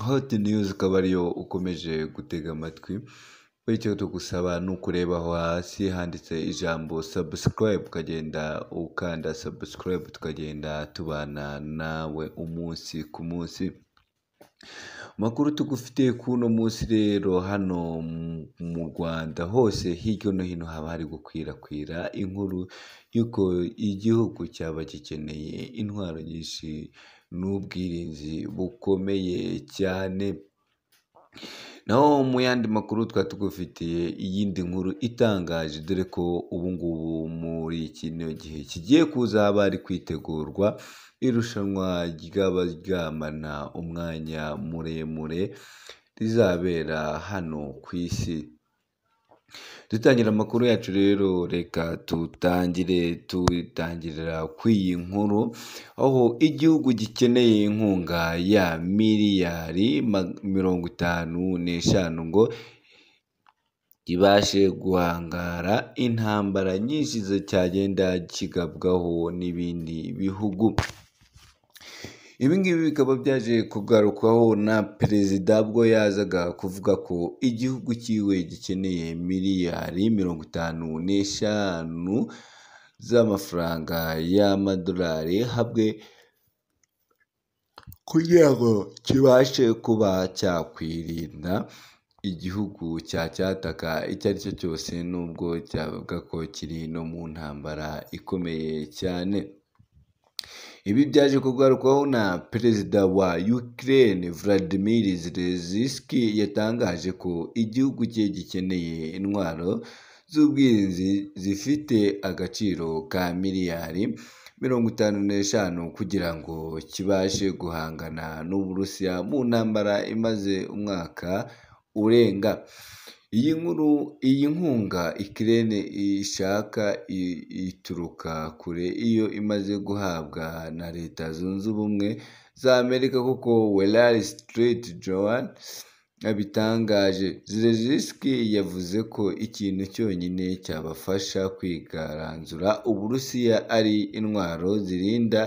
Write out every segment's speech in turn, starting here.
Hot News ikaba ariyo ukomeje gutega amatwi, bityo tugusaba ni ukureba aho hasi handitse ijambo subscribe, ukagenda ukanda subscribe tukagenda tubana nawe umunsi ku munsi. Makuru tugufitiye kuno munsi rero, hano mu Rwanda hose hirya no hino haba hari gukwirakwira inkuru y'uko igihugu cyaba gikeneye intwaro nyinshi n'ubwirinzi bukomeye cyane. Naho mu yandi makuru twari tugufitiye iyindi nkuru itangaje, dore ko ubu ngubu muri kino gihe kigiye kuza haba hari kwitegurwa irushanwa ryaba ryamana umwanya muremure rizabera hano ku isi. Dutangira amakuru yacu rero, reka tutangirira kw'iyi nkuru, aho igihugu gikeneye inkunga ya miliyari 55 ngo kibashe guhangara intambara nyinshi cyagenda kigabwaho n'ibindi bihugu. Ibi ngibi bikaba byaje kugarukwaho na perezida ubwo yazaga kuvuga ko igihugu cyiwe gikeneye miliyari 55 z'amafaranga y'amadolari hamwe kugira ngo kibashe kuba cyakwirinda igihugu cyataka icyo ari cyo cyose, nubwo cyavuga ko kiri no mu ntambara ikomeye cyane. Ibi byaje kugarukwaho na perezida wa Ukraine Volodymyr Zelensky, yatangaje ko igihugu cye gikeneye intwaro z'ubwirinzi zifite agaciro ka miliyari 55 kugira ngo kibashe guhangana n'Uburusiya mu ntambara imaze umwaka urenga. Iyi nkunga Ukraine ishaka ituruka kure iyo imaze guhabwa na Leta Zunze Ubumwe za Amerika, kuko Wall Street Journal abitangaje. Zelensky yavuze ko ikintu cyonyine cyabafasha kwigaranzura Uburusiya ari intwaro zirinda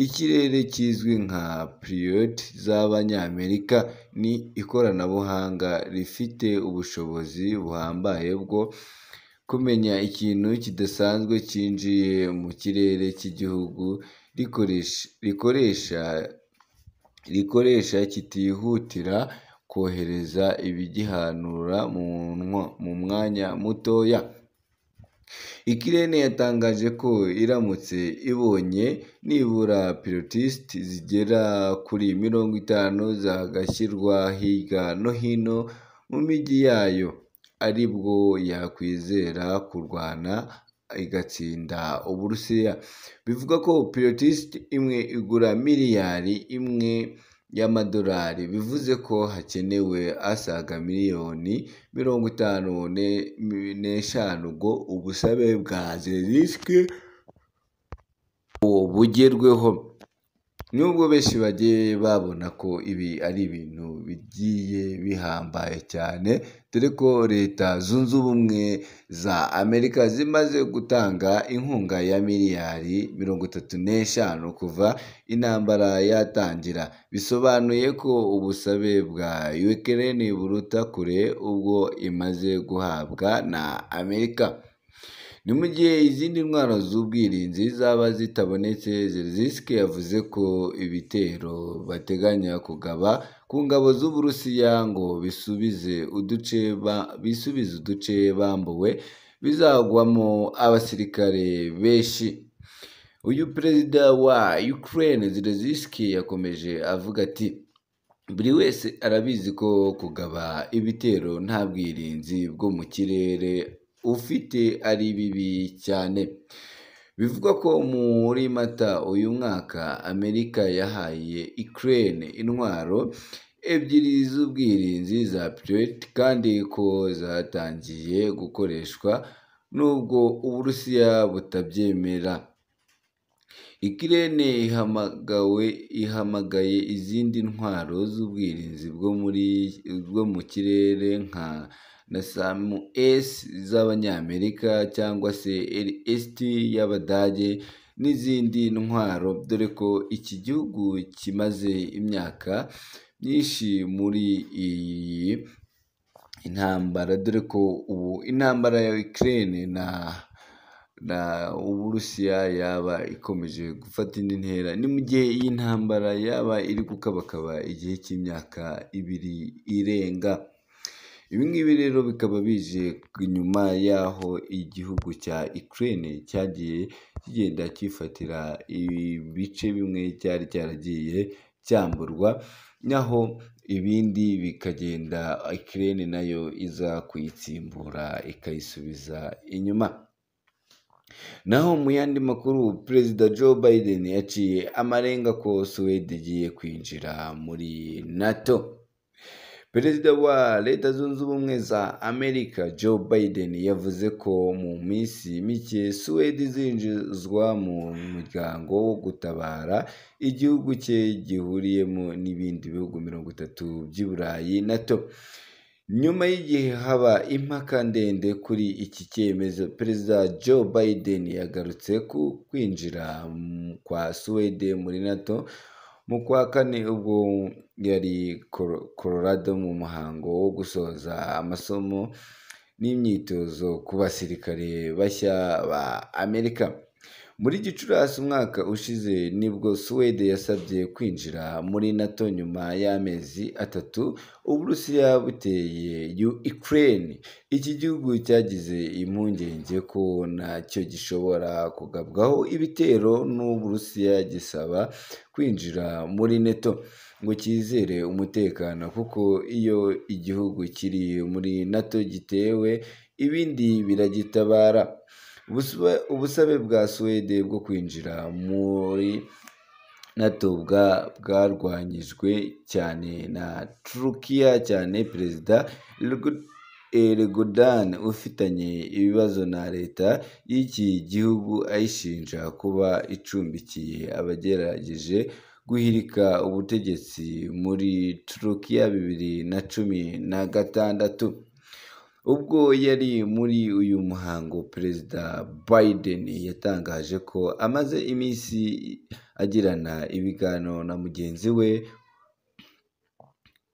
ikirere kizwi nka Patriot z'Abanyamerika, ni ikoranabuhanga rifite ubushobozi buhambaye bwo kumenya ikintu kidasanzwe cyinjiye mu kirere cy'igihugu rikoresha kitihutira kohereza ibigihanura mu mwanya mutoya. Ukraine yatangaje ko iramutse ibonye nibura pilotistes zigera kuri 50 zagashyirwa hirya no hino mu mijyi yayo, aribwo yakwizera kurwana igatsinda Uburusiya. Bivuga ko pilotiste imwe igura miliyari 1 y'amadolari, bivuze ko hakenewe asaga miliyoni 55 ngo ubusabe bwa Zelensky bugerweho. Nubwo benshi bagiye babona ko ibi ari ibintu bigiye bihambaye cyane, dore ko Leta Zunze Ubumwe za Amerika zimaze gutanga inkunga ya miliyari 35 kuva intambara yatangira, bisobanuye ko ubusabe bwa Ukraine buruta kure ubwo imaze guhabwa na Amerika. Ni mu gihe izindi ntwaro z'ubwirinzi zaba zitabonetse, Zelensky yavuze ko ibitero bateganya kugaba ku ngabo z'Uburusiya ngo bisubize uduce bambuwe bizagwamo abasirikare benshi. Uyu perezida wa Ukraine Zelensky yakomeje avuga ati, buri wese arabizi ko kugaba ibitero nta bwirinzi bwo mu kirere ufite ari bibi cyane. Bivugwa ko muri Mata uyu mwaka Amerika yahaye Ukraine intwaro 2 z'ubwirinzi za Patriot, kandi ko zatangiye gukoreshwa nubwo Uburusiya butabyemera. Ukraine ihamagaye izindi ntwaro z'ubwirinzi bwo mu kirere nka NASAMS z'Abanyamerika cyangwa se LST y'Abadage n'izindi ntwaro, dore ko iki gihugu kimaze imyaka nyinshi muri iyi intambara, dore ko ubu intambara ya Ukraine na Uburusiya yaba ikomeje gufata indi ntera, ni mu gihe iyi ntambara yaba iri gukabakaba igihe cy'imyaka 2 irenga. Ibi ngibi rero bikaba bije nyuma y'aho igihugu cya Ukraine cyagiye kigenda cyifatira ibice bimwe cyari cyaragiye cyamburwa, naho ibindi bikagenda Ukraine nayo iza kuyitsimbura ikayisubiza inyuma. Naho mu yandi makuru, Perezida Joe Biden yaciye amarenga ko Suwede igiye kwinjira muri NATO. Perezida wa Leta Zunze Ubumwe za Amerika Joe Biden yavuze ko mu minsi mike Suwede izinjizwa mu muryango wo gutabara igihugu cye gihuriyemo n'ibindi bihugu 30 by'i Burayi NATO. Nyuma y'igihe haba impaka ndende kuri iki cyemezo, Perezida Joe Biden yagarutse ku kwinjira kwa Suwede muri NATO mu kwa kane ubwo yari Colorado mu muhango wo gusoza amasomo n'imyitozo ku basirikare bashya ba Amerika. Muri Gicurasi umwaka ushize nibwo Suwede yasabye kwinjira muri NATO nyuma y'amezi 3 Uburusiya buteye Ukraine. Iki gihugu cyagize impungenge ko nacyo gishobora kugabwaho ibitero n'Uburusiya gisaba kwinjira muri NATO ngo cyizere umutekano, kuko iyo igihugu kiri muri NATO gitewe ibindi biragitabara. Ubusabe bwa Suwede bwo kwinjira muri NATO bwarwanyijwe cyane na Turukiya cyane. Perezida Erdogan ufitanye ibibazo na leta y'iki gihugu ayishinja kuba icumbikiye abagerageje guhirika ubutegetsi muri Turukiya 2016. Ubwo yari muri uyu muhango, Perezida Biden yatangaje ko amaze iminsi agirana ibiganiro na mugenzi we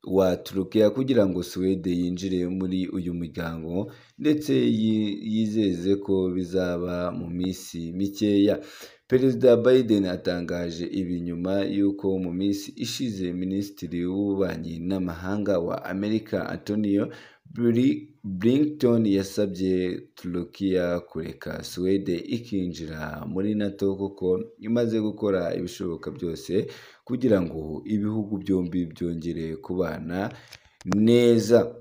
wa Turukiya kugira ngo Suwede yinjire muri uyu muryango, ndetse yizeze ko bizaba mu minsi mikeya. Perezida Biden atangaje ibi nyuma y'uko mu minsi ishize Minisitiri w'Ububanyi n'Amahanga wa Amerika Antonio Blinken yasabye Turukiya kureka Suwede ikinjira muri NATO kuko imaze gukora ibishoboka byose kugira ngo ibihugu byombi byongere kubana neza.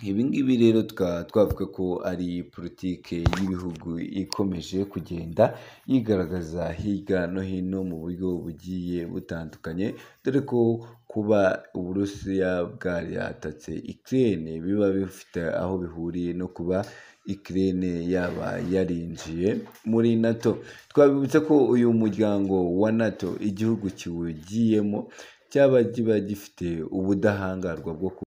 Ibi ngibi rero twavuga ko ari politike y'ibihugu ikomeje kugenda yigaragaza hirya no hino mu buryo bugiye butandukanye, dore ko kuba Uburusiya bwaratatse Ukraine biba bifite aho bihuriye no kuba Ukraine yaba yarinjiye muri NATO. Twabibutsa ko uyu muryango wa NATO igihugu kiwugiyemo cyaba kiba gifite ubudahangarwa bwo